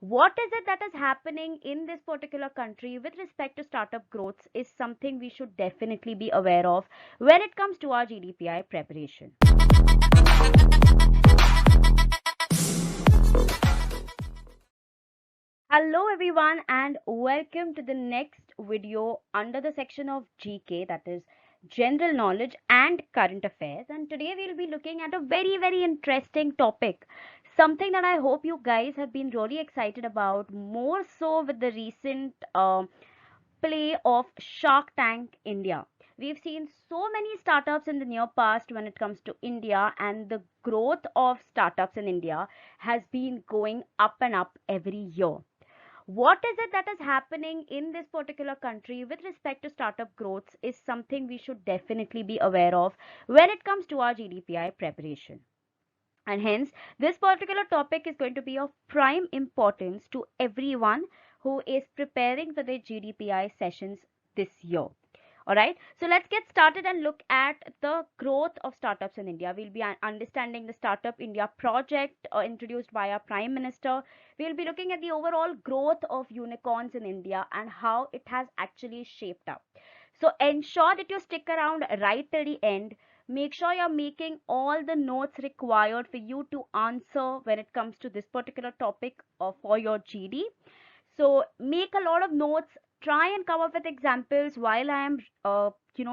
What is it that is happening in this particular country with respect to startup growth is something we should definitely be aware of when it comes to our GDPI preparation. Hello everyone and welcome to the next video under the section of GK, that is general knowledge and current affairs. And today we'll be looking at a very interesting topic, something that I hope you guys have been really excited about, more so with the recent play of Shark Tank India. We've seen so many startups in the near past when it comes to India, and the growth of startups in India has been going up and up every year. What is it that is happening in this particular country with respect to startup growth is something we should definitely be aware of when it comes to our GDPI preparation. And hence, this particular topic is going to be of prime importance to everyone who is preparing for their GDPI sessions this year. All right, so let's get started and look at the growth of startups in India. We'll be understanding the Startup India project introduced by our Prime Minister. We'll be looking at the overall growth of unicorns in India and how it has actually shaped up. So ensure that you stick around right till the end. Make sure you're making all the notes required for you to answer when it comes to this particular topic for your GD. So make a lot of notes, try and come up with examples while I am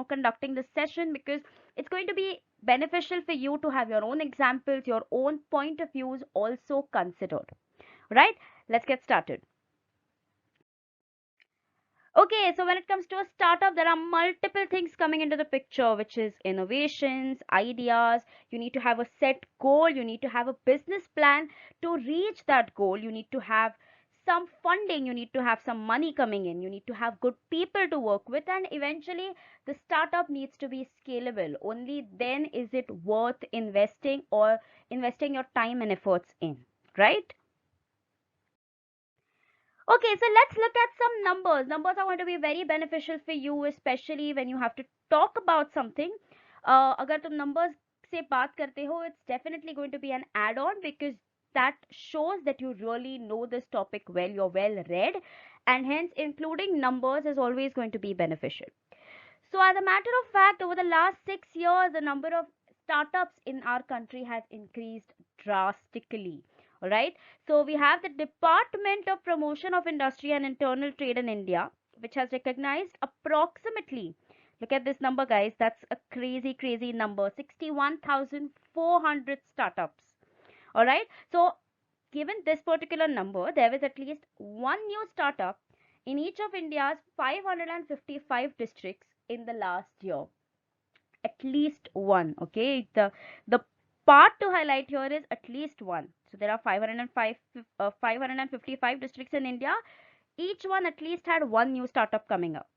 conducting this session, because it's going to be beneficial for you to have your own examples, your own point of views also considered. Right, let's get started. Okay, so when it comes to a startup, there are multiple things coming into the picture, which is innovations, ideas. You need to have a set goal, you need to have a business plan to reach that goal. You need to have some funding, you need to have some money coming in, you need to have good people to work with, and eventually the startup needs to be scalable. Only then is it worth investing or investing your time and efforts in, right? Okay, so let's look at some numbers. Numbers are going to be very beneficial for you, especially when you have to talk about something. अगर तुम numbers से बात करते हो, it's definitely going to be an add-on, because that shows that you really know this topic well, you're well read, and hence including numbers is always going to be beneficial. So, as a matter of fact, over the last 6 years, the number of startups in our country has increased drastically. All right. So, we have the Department of Promotion of Industry and Internal Trade in India, which has recognized approximately, look at this number, guys, that's a crazy number, 61,400 startups. All right. So, given this particular number, there is at least one new startup in each of India's 555 districts in the last year. At least one. Okay, the part to highlight here is at least one. So there are 555 districts in India. Each one at least had one new startup coming up.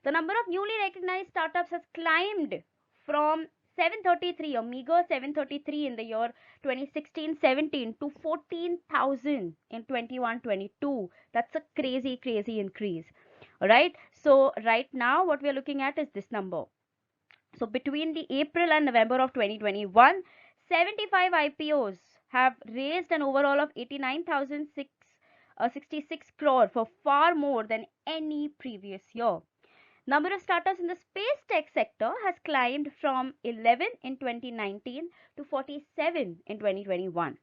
The number of newly recognized startups has climbed from 733, a meager 733 in the year 2016-17, to 14,000 in 21-22. That's a crazy increase. All right. So right now what we are looking at is this number. So between the April and November of 2021, 75 IPOs have raised an overall of 89,666 crore, for far more than any previous year. Number of startups in the space tech sector has climbed from 11 in 2019 to 47 in 2021.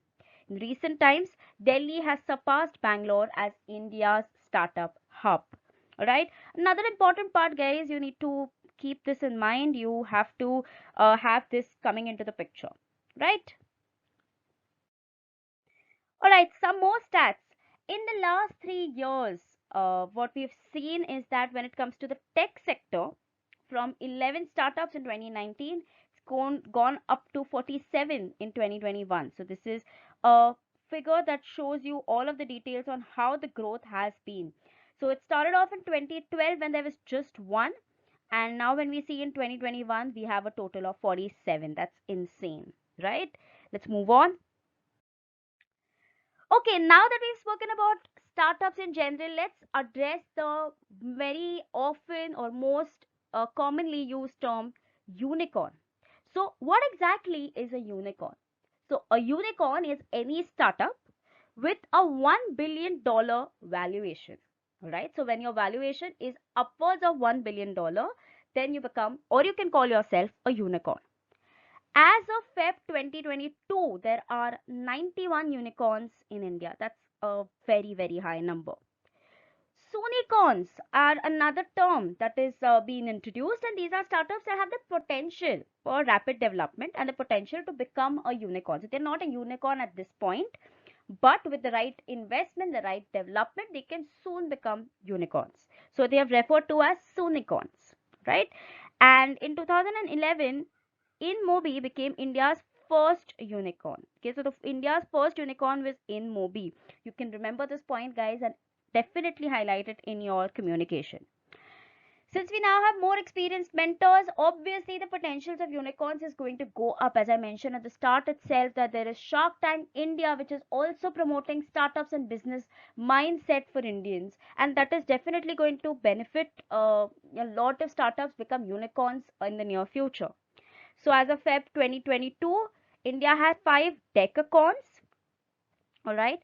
In recent times, Delhi has surpassed Bangalore as India's startup hub. All right. Another important part, guys, you need to keep this in mind. You have to have this coming into the picture, right? All right. Some more stats. In the last 3 years, what we've seen is that when it comes to the tech sector, from 11 startups in 2019, it's gone up to 47 in 2021. So this is a figure that shows you all of the details on how the growth has been. So it started off in 2012 when there was just one, and now when we see in 2021 we have a total of 47. That's insane, right? Let's move on. Okay, now that we've spoken about startups in general, let's address the very often or most commonly used term, unicorn. So, what exactly is a unicorn? So, a unicorn is any startup with a $1 billion valuation. Right? So when your valuation is upwards of $1 billion, then you become, or you can call yourself, a unicorn. As of Feb 2022, there are 91 unicorns in India. That's a very, very high number. Sonicorns are another term that is being introduced, and these are startups that have the potential for rapid development and the potential to become a unicorn. So they're not a unicorn at this point, but with the right investment, the right development, they can soon become unicorns. So they are referred to as sonicorns, right? And in 2011, InMobi became India's first unicorn. Okay, so India's first unicorn was InMobi. You can remember this point, guys, and definitely highlight it in your communication. Since we now have more experienced mentors, obviously the potentials of unicorns is going to go up. As I mentioned at the start itself, that there is Shark Tank India, which is also promoting startups and business mindset for Indians, and that is definitely going to benefit a lot of startups become unicorns in the near future. So as of Feb 2022, India has 5 decacorns. All right.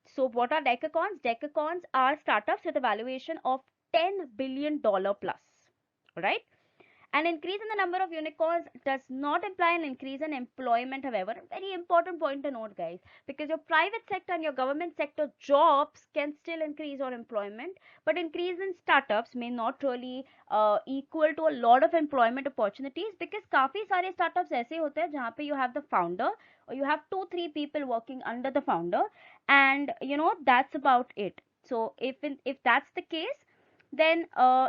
So what are decacorns? Decacorns are startups with a valuation of $10 billion plus. All right. An increase in the number of unicorns does not imply an increase in employment, however. A very important point to note, guys, because your private sector and your government sector jobs can still increase your employment, but increase in startups may not really equal to a lot of employment opportunities, because काफी सारे startups ऐसे होते हैं जहाँ पे you have the founder or you have 2-3 people working under the founder, and that's about it. So if that's the case, then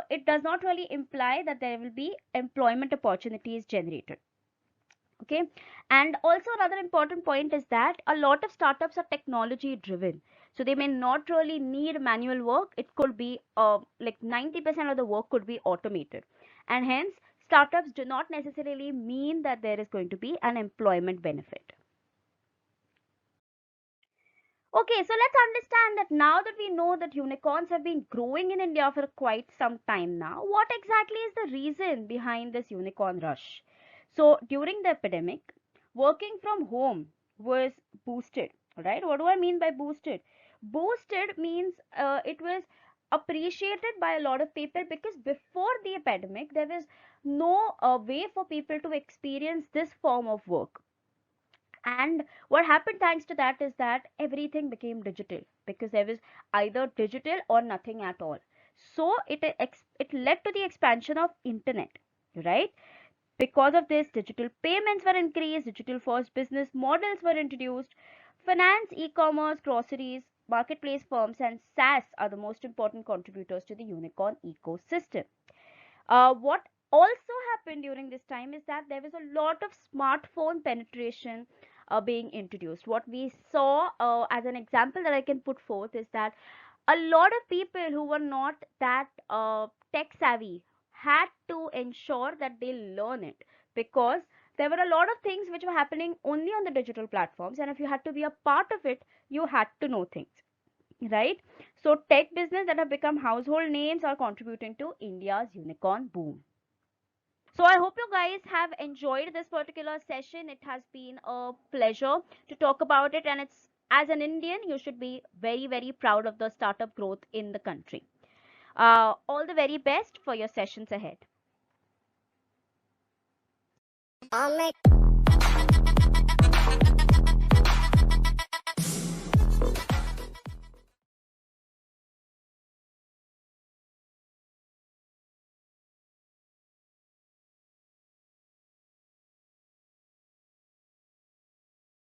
it does not really imply that there will be employment opportunities generated. Okay. And also another important point is that a lot of startups are technology driven, so they may not really need manual work. It could be like 90% of the work could be automated, and hence startups do not necessarily mean that there is going to be an employment benefit. Okay, so let's understand that now that we know that unicorns have been growing in India for quite some time now, what exactly is the reason behind this unicorn rush? So, during the epidemic, working from home was boosted, right? What do I mean by boosted? Boosted means it was appreciated by a lot of people, because before the epidemic, there was no way for people to experience this form of work. And what happened thanks to that is that everything became digital, because there was either digital or nothing at all. So it led to the expansion of internet, right? Because of this, digital payments were increased, digital first business models were introduced. Finance, e-commerce, groceries, marketplace firms, and SaaS are the most important contributors to the unicorn ecosystem. What also happened during this time is that there was a lot of smartphone penetration being introduced. What we saw, as an example that I can put forth, is that a lot of people who were not that tech savvy had to ensure that they learn it, because there were a lot of things which were happening only on the digital platforms, and if you had to be a part of it, you had to know things, right? So tech business that have become household names are contributing to India's unicorn boom. So I hope you guys have enjoyed this particular session. It has been a pleasure to talk about it, and it's, as an Indian, you should be very, very proud of the startup growth in the country. All the very best for your sessions ahead.